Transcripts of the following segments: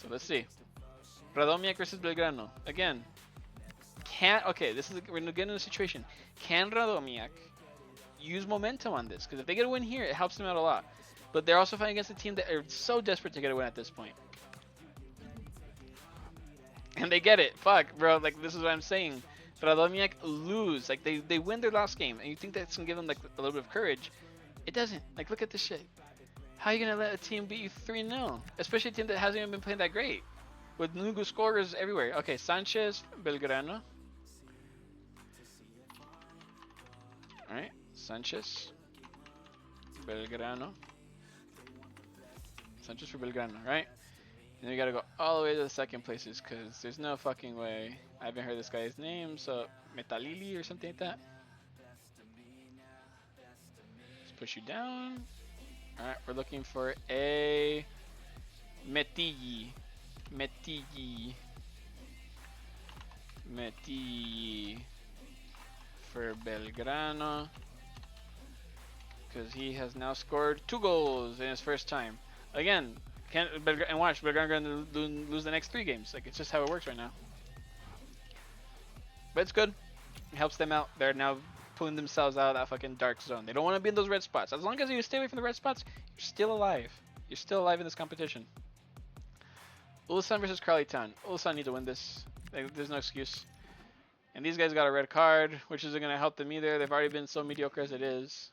So let's see. Radomiak versus Belgrano. Again, okay, we're getting in a situation. Can Radomiak use momentum on this? Because if they get a win here, it helps them out a lot. But they're also fighting against a team that are so desperate to get a win at this point. And they get it. Fuck, bro. Like, this is what I'm saying. Radomiak lose. Like, they win their last game. And you think that's going to give them, like, a little bit of courage. It doesn't. Like, look at this shit. How are you going to let a team beat you 3-0? Especially a team that hasn't even been playing that great. With Nugu scorers everywhere. Okay, Sanchez, Belgrano. Alright, Sanchez, Belgrano. Sanchez for Belgrano, right? And we gotta go all the way to the second places because there's no fucking way. I haven't heard this guy's name, so Metalili or something like that. Let's push you down. Alright, we're looking for a Metilli. For Belgrano. Because he has now scored 2 goals in his first time. Again, and watch, Belgrano going to lose the next 3 games. Like, it's just how it works right now. But it's good. It helps them out. They're now pulling themselves out of that fucking dark zone. They don't want to be in those red spots. As long as you stay away from the red spots, you're still alive. You're still alive in this competition. Ulsan versus Carlytown. Ulsan need to win this. There's no excuse. And these guys got a red card, which isn't going to help them either. They've already been so mediocre as it is.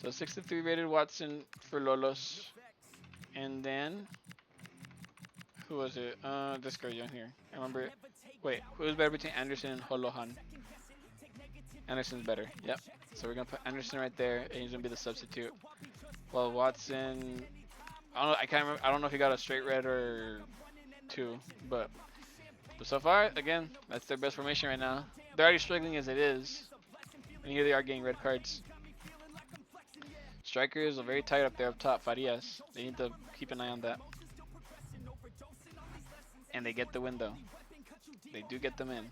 So 63 rated Watson for Lolos. And then, who was it? This guy down here. I remember. Wait, who was better between Anderson and Holohan? Anderson's better. Yep. So we're going to put Anderson right there, and he's going to be the substitute. Well, Watson, I don't know, I can't remember. I don't know if he got a straight red or 2, but so far, again, that's their best formation right now. They're already struggling as it is, and here they are getting red cards. Strikers are very tight up there up top. Farias, they need to keep an eye on that. And they get the win though. They do get them in.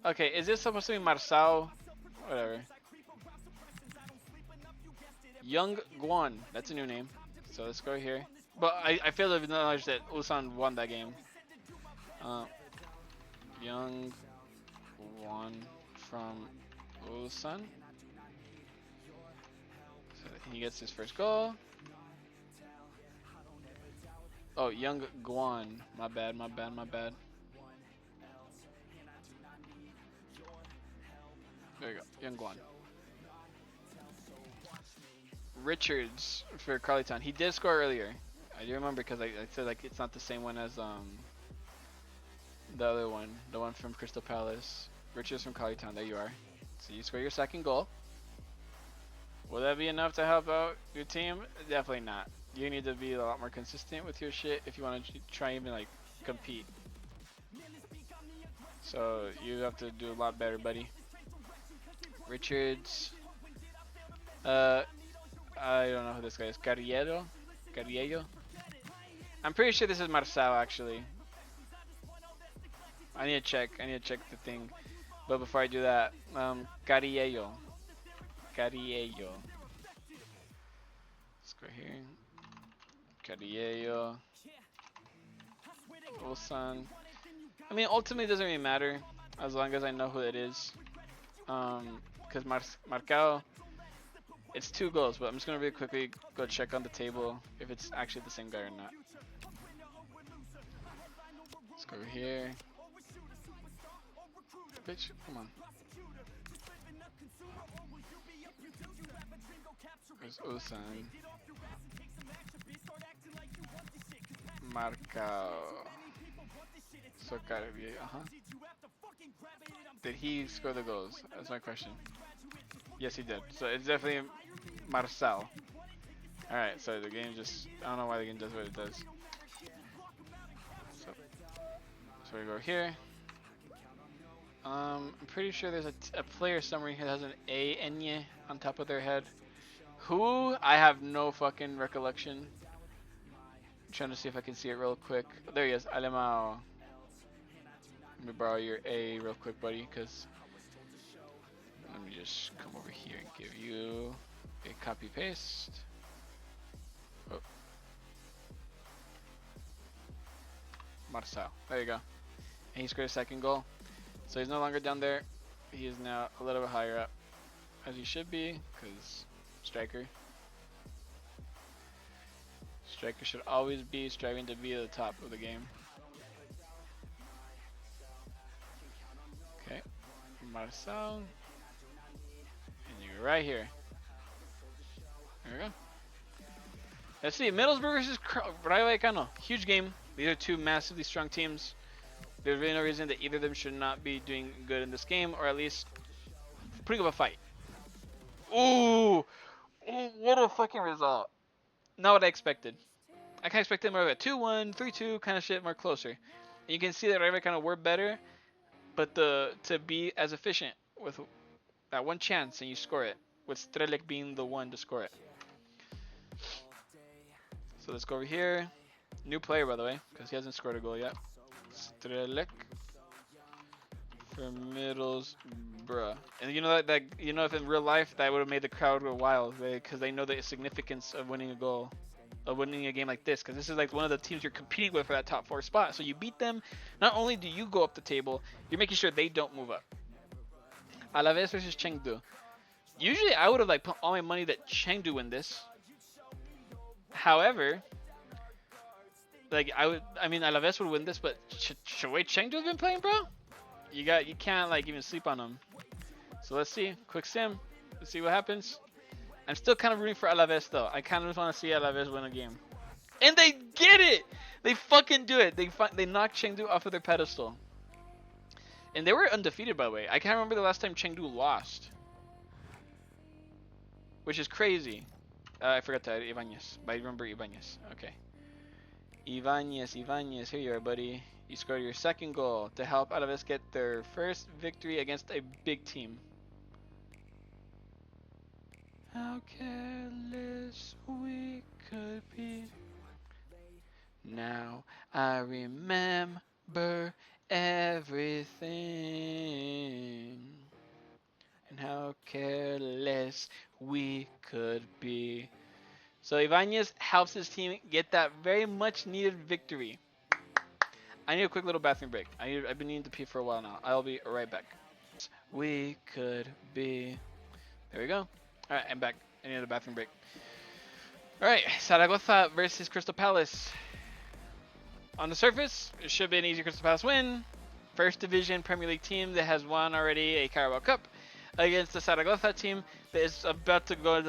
Okay, is this supposed to be Marçal? Whatever. Young Guan, that's a new name. So let's go here. But I feel to acknowledge that Ulsan won that game. Young Guan from Ulsan. So he gets his first goal. Oh, Young Guan. My bad. There you go. Young Guan. Richards for Carlytown. He did score earlier. I do remember because I said like it's not the same one as the other one, the one from Crystal Palace. Richards from Carlytown. There you are. So you score your second goal. Will that be enough to help out your team? Definitely not. You need to be a lot more consistent with your shit if you want to try and even like compete. So you have to do a lot better, buddy. Richards. I don't know who this guy is. Carriello? I'm pretty sure this is Marçal actually. I need to check the thing. But before I do that, Carriello. Let's go here. Carriello. Ulsan. I mean, ultimately it doesn't really matter as long as I know who it is. Because Marcao, it's 2 goals, but I'm just gonna really quickly go check on the table if it's actually the same guy or not. Let's go here. Bitch, come on. There's Ulsan. Marcao. So gotta be, Did he score the goals? That's my question. Yes, he did. So it's definitely Marçal. Alright, so the game just, I don't know why the game does what it does. So we go here. I'm pretty sure there's a player somewhere here that has an A Enye on top of their head. Who? I have no fucking recollection. I'm trying to see if I can see it real quick. There he is, Alemao. Let me borrow your A real quick, buddy, because let me just come over here and give you a copy paste. Oh. Marcel. There you go. And he scored a second goal. So he's no longer down there. He is now a little bit higher up, as he should be, because striker. Striker should always be striving to be at the top of the game. Okay, Marcel. And you're right here. There we go. Let's see, Middlesbrough versus Rayo Vallecano. Huge game. These are two massively strong teams. There's really no reason that either of them should not be doing good in this game, or at least putting up a fight. Ooh! Ooh, what a fucking result. Not what I expected. I kind of expected more of a 2-1, 3-2 kind of shit, more closer. And you can see that Rayo Vallecano were better, but to be as efficient with that one chance and you score it, with Strelec being the one to score it. So let's go over here. New player, by the way, because he hasn't scored a goal yet. Strelec for Middlesbrough. And you know that you know, if in real life that would have made the crowd go wild, right? Because they know the significance of winning a goal, of winning a game like this. Because this is like one of the teams you're competing with for that top 4 spot. So you beat them. Not only do you go up the table, you're making sure they don't move up. Alaves versus Chengdu. Usually I would have like put all my money that Chengdu win this. However, like I mean Alaves would win this, but should wait Chengdu have been playing, bro? You can't like even sleep on them. So let's see, quick sim. Let's see what happens. I'm still kind of rooting for Alaves though. I kind of just want to see Alaves win a game. And they get it. They fucking do it. They knocked Chengdu off of their pedestal. And they were undefeated, by the way. I can't remember the last time Chengdu lost, which is crazy. I forgot to add Ibanez, but I remember Ibanez. Okay. Ibanez, here you are, buddy. You scored your second goal to help Alaves get their first victory against a big team. How careless we could be. Now I remember everything. And how careless we could be. So Ibanez helps his team get that very much needed victory. I need a quick little bathroom break. I've been needing to pee for a while now. I'll be right back. We could be. There we go. Alright, I'm back. I need a bathroom break. Alright, Zaragoza versus Crystal Palace. On the surface, it should be an easy Crystal Palace win. First division Premier League team that has won already a Carabao Cup against the Zaragoza team that is about to go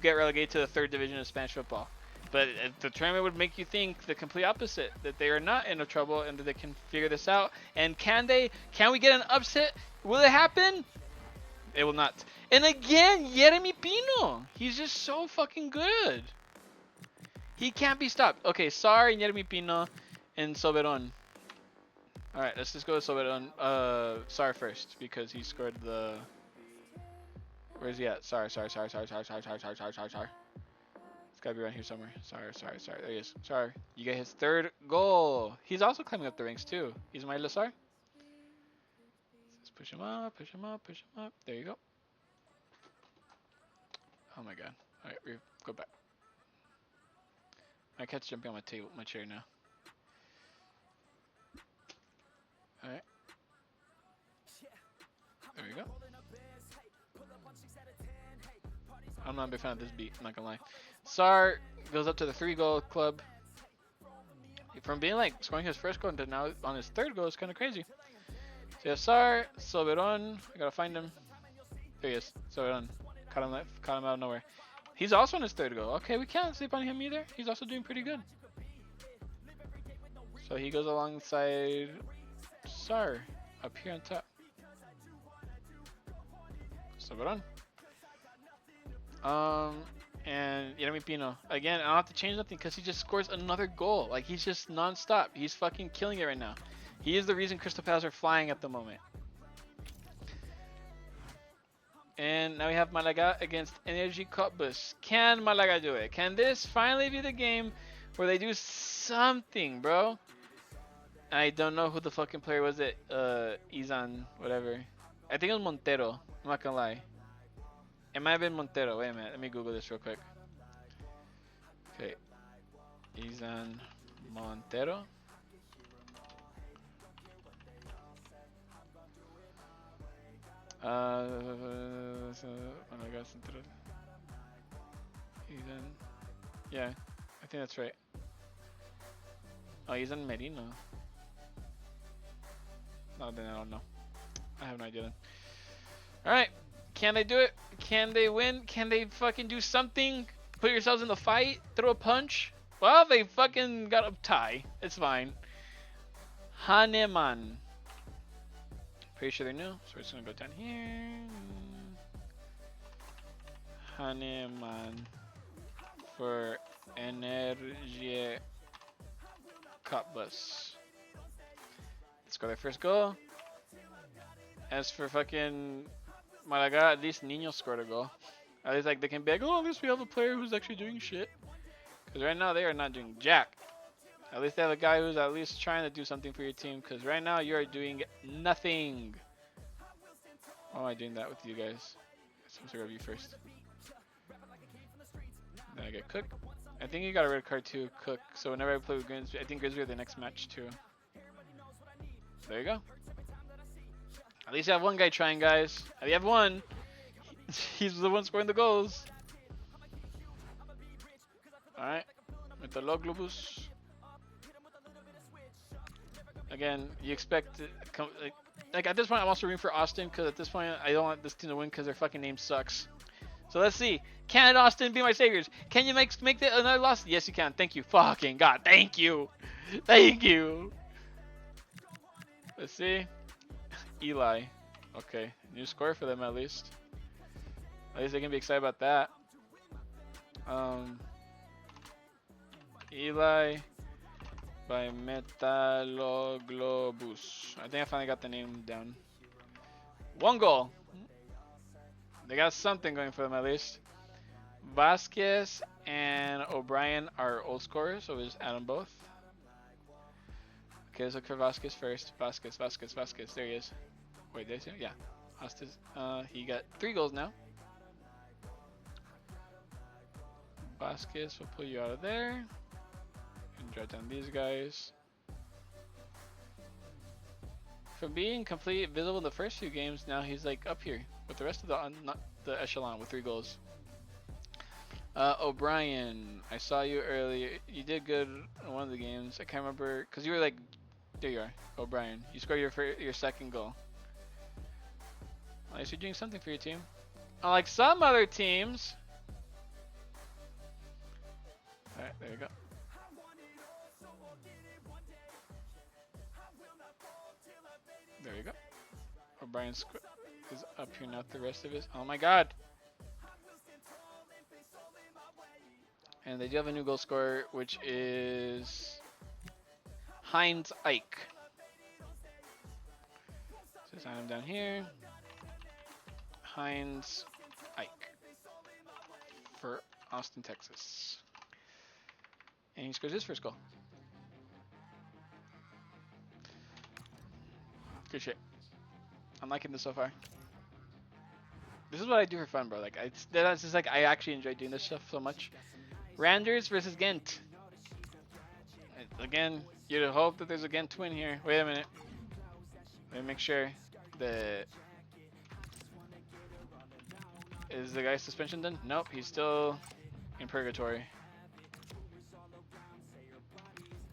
get relegated to the 3rd division of Spanish football. But the tournament would make you think the complete opposite, that they are not in trouble and that they can figure this out. And can they? Can we get an upset? Will it happen? It will not. And again, Yeremy Pino. He's just so fucking good. He can't be stopped. Okay, sorry, Yeremy Pino and Soberon. Alright, let's just go with Soberon. Sorry first, because he scored the... Where's he at? Sorry. It's gotta be around here somewhere. Sorry. There he is. Sorry. You get his 3rd goal. He's also climbing up the ranks too. He's my Lazar. Let's push him up. There you go. Oh my god. Alright, go back. My cat's jumping on my chair now. Alright. There we go. I'm not a big fan of this beat, I'm not gonna lie. Sar goes up to the 3-goal club. From being like scoring his first goal to now on his 3rd goal is kind of crazy. So you have Sar, Soberon. I gotta find him. There he is. Soberon. Caught him out of nowhere. He's also on his 3rd goal. Okay, we can't sleep on him either. He's also doing pretty good. So he goes alongside Sar up here on top. Soberon. And Yeremy Pino. Again, I don't have to change nothing because he just scores another goal. Like, he's just non-stop. He's fucking killing it right now. He is the reason Crystal Palace are flying at the moment. And now we have Malaga against Energy Cottbus. Can Malaga do it? Can this finally be the game where they do something, bro? I don't know who the fucking player was it. Izan, whatever. I think it was Montero. I'm not gonna lie. It might have been Montero. Wait a minute. Let me Google this real quick. Okay. Izan Montero. Malaga Central. He's in. Yeah, I think that's right. Oh, he's in Merino. No, then I don't know. I have no idea then. Alright. Can they do it? Can they win? Can they fucking do something? Put yourselves in the fight? Throw a punch? Well, they fucking got a tie. It's fine. Haneman. Pretty sure they're new, so we're just gonna go down here. Haneman for Energy Cup Bus. Let's go their first goal. As for fucking Malaga, at least Nino scored a goal. At least like they can be like, oh, at least we have a player who's actually doing shit. Because right now they are not doing jack. At least they have a guy who's at least trying to do something for your team. Because right now you are doing nothing. Why am I doing that with you guys? I'm supposed to grab you first. Then I get Cook. I think you got a red card too, Cook. So whenever I play with Grimsby, I think Grimsby are the next match too. There you go. At least you have one guy trying, guys. You have one. He's the one scoring the goals. Alright. Metaloglobus. Again, you expect like at this point I'm also rooting for Austin because at this point I don't want this team to win because their fucking name sucks. So let's see. Can Austin be my saviors? Can you make another loss? Yes, you can. Thank you. Fucking God. Thank you. Thank you. Let's see. Eli. Okay. New score for them at least. At least they can be excited about that. Eli by Metaloglobus. I think I finally got the name down. One goal. They got something going for them at least. Vasquez and O'Brien are old scorers, so we'll just add them both. Okay, let's look for Vasquez first. Vasquez. There he is. Wait, there's him? Yeah. Hostas. He got 3 goals now. Vasquez will pull you out of there. And drive down these guys. From being completely invisible in the first few games, now he's like up here with the rest of the echelon with 3 goals. O'Brien, I saw you earlier. You did good in one of the games. I can't remember because you were like, there you are, O'Brien. You scored your second goal. At least you're doing something for your team. Unlike some other teams. Alright, there you go. There you go. O'Brien is up here now with the rest of his. Oh my God. And they do have a new goal scorer, which is Heinz Ike. So sign him down here. Heinz Ike for Austin, Texas. And he scores his first goal. Good shit. I'm liking this so far. This is what I do for fun, bro. Like, that's just like I actually enjoy doing this stuff so much. Randers versus Ghent. Again, you'd hope that there's a Ghent win here. Wait a minute. Let me make sure. Is the guy's suspension done? Nope, he's still in purgatory.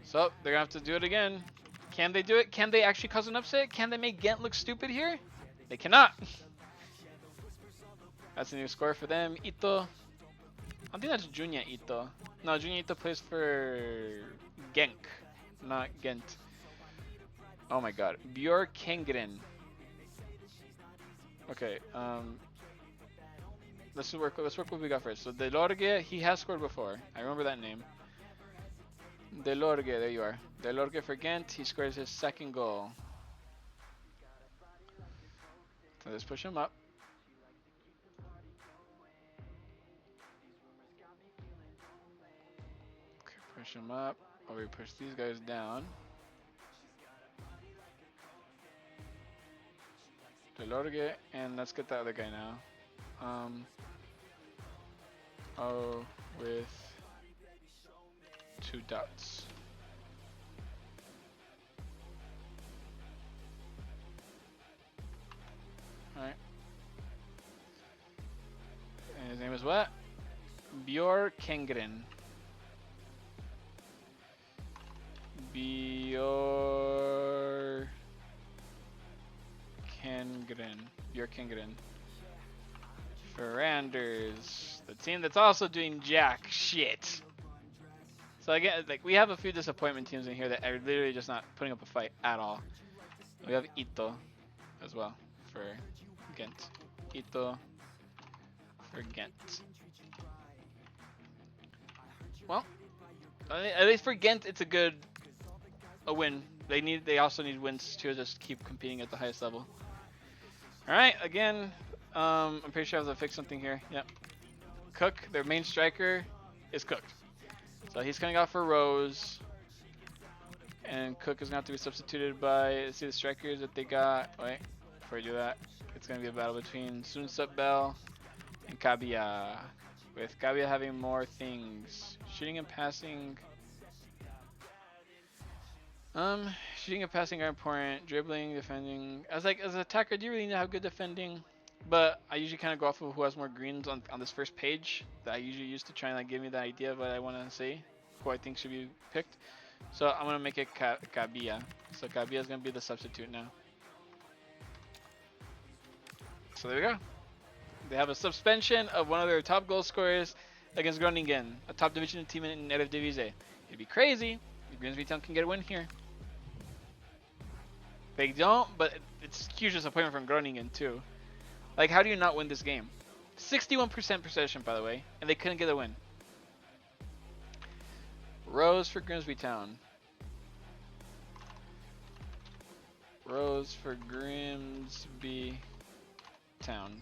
So they're gonna have to do it again. Can they do it? Can they actually cause an upset? Can they make Ghent look stupid here? They cannot. That's a new score for them. Ito. I think that's Junya Ito. No, Junya Ito plays for Genk, not Ghent. Oh my God, Bjorkengren. Okay, let's work what we got first. So Delorge, he has scored before. I remember that name. Delorge, there you are. Delorge for Ghent. He scores his second goal. So let's push him up. Okay, push him up. Or we push these guys down. Delorge, and let's get the other guy now. Oh, with 2 dots. Alright, what? Bjorkengren. Bjorkengren. Bjorkengren. Ferranders. The team that's also doing jack shit. So again, like we have a few disappointment teams in here that are literally just not putting up a fight at all. We have Ito as well for Ghent. Ito for Ghent. Well, at least for Ghent, it's a win. They also need wins to just keep competing at the highest level. All right, again, I'm pretty sure I have to fix something here. Yep. Cook, their main striker, is cooked. So he's coming out for Rose. And Cook is going to have to be substituted by, let's see the strikers that they got. Wait, before I do that, it's going to be a battle between Sunsup Bell and Kabiya. With Kabiya having more things. Shooting and passing. Shooting and passing are important. Dribbling, defending. As an attacker, do you really need to have good defending? But I usually kind of go off of who has more greens on this first page that I usually use to try and give me the idea of what I want to say, who I think should be picked. So I'm going to make it Kabiya. So Kabiya is going to be the substitute now. So there we go. They have a suspension of one of their top goal scorers against Groningen, a top division team in Eredivisie. It'd be crazy if Grimsby Town can get a win here. They don't, but it's huge disappointment from Groningen too. Like, how do you not win this game? 61% possession, by the way, and they couldn't get a win. Rose for Grimsby Town. Rose for Grimsby Town.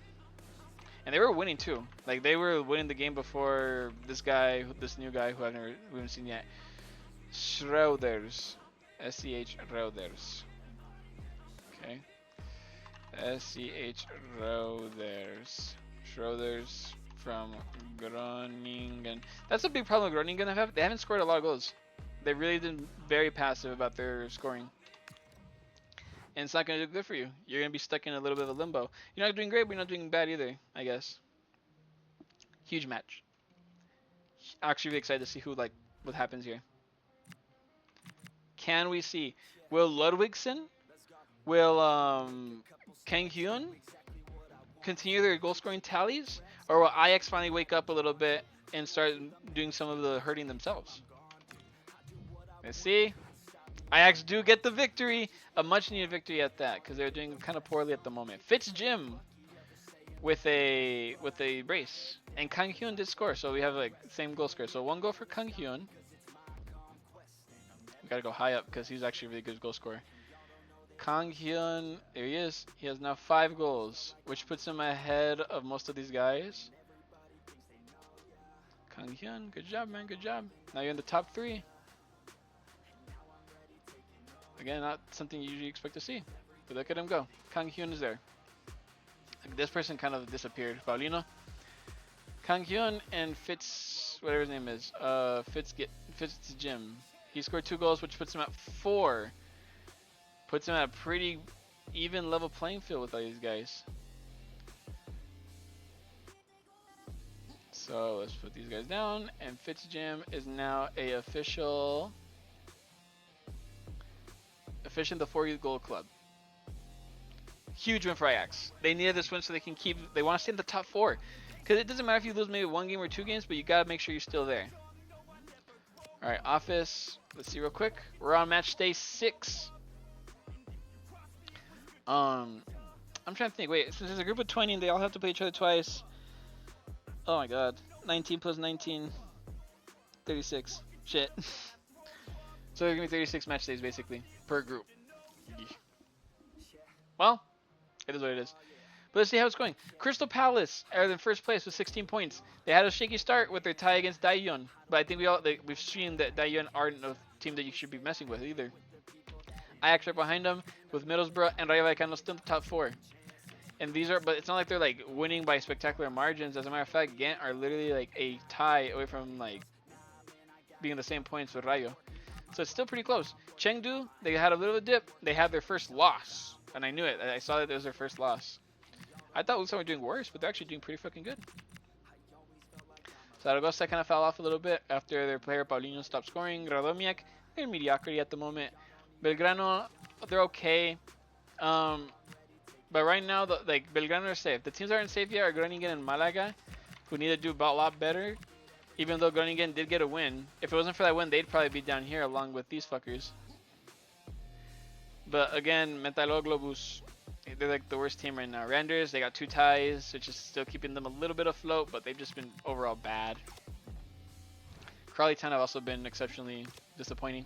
And they were winning too. Like, they were winning the game before this new guy who we haven't seen yet. Schroeders. S-C-H Schroeders. Okay. S-C-H Schroeders. Schroeders from Groningen. That's a big problem with Groningen. They haven't scored a lot of goals. They really been very passive about their scoring. And it's not going to do good for you. You're going to be stuck in a little bit of a limbo. You're not doing great, but you're not doing bad either, I guess. Huge match. Actually really excited to see what happens here. Can we see? Will Ludwigsen? Will Kang Hyun continue their goal scoring tallies? Or will Ajax finally wake up a little bit and start doing some of the hurting themselves? Let's see. Ajax do get the victory. A much needed victory at that, because they're doing kind of poorly at the moment. Jim with a brace. And Kang Hyun did score, so we have same goal score. So 1 goal for Kang Hyun. We gotta go high up because he's actually a really good goal scorer. Kang Hyun, there he is. He has now 5 goals, which puts him ahead of most of these guys. Kang Hyun, good job, man, good job. Now you're in the top 3. Again, not something you usually expect to see. But look at him go. Kang Hyun is there. This person kind of disappeared. Paulino. Kang Hyun and whatever his name is. Jim. He scored 2 goals, which puts him at 4. Puts him at a pretty even level playing field with all these guys. So let's put these guys down. And Jim is now a official in the 4 goal club. Huge win for Ajax. They needed this win so they can they want to stay in the top 4. Because it doesn't matter if you lose maybe 1 game or 2 games, but you got to make sure you're still there. Alright, office. Let's see real quick. We're on match day 6. I'm trying to think. Wait, since there's a group of 20 and they all have to play each other twice. Oh my god. 19 plus 19. 36. Shit. So there's going to be 36 match days basically per group. Well, it is what it is. But let's see how it's going. Crystal Palace are in first place with 16 points. They had a shaky start with their tie against Daejeon, but I think we've seen that Daejeon aren't a team that you should be messing with either. Ajax right behind them with Middlesbrough and Rayo Vallecano still in the top 4. And but it's not like they're winning by spectacular margins. As a matter of fact, Ghent are literally a tie away from being the same points with Rayo. So it's still pretty close. Chengdu, they had a little dip. They had their first loss. And I knew it. I saw that it was their first loss. I thought Ulsan were doing worse, but they're actually doing pretty fucking good. Zaragoza kind of fell off a little bit after their player Paulinho stopped scoring. Radomiak, they're mediocrity at the moment. Belgrano, they're okay. But right now, like Belgrano are safe. The teams that aren't safe yet are Groningen and Malaga, who need to do a lot better. Even though Groningen did get a win. If it wasn't for that win, they'd probably be down here along with these fuckers. But again, Metaloglobus, they're like the worst team right now. Randers, they got 2 ties, which is still keeping them a little bit afloat, but they've just been overall bad. Crawley Town have also been exceptionally disappointing.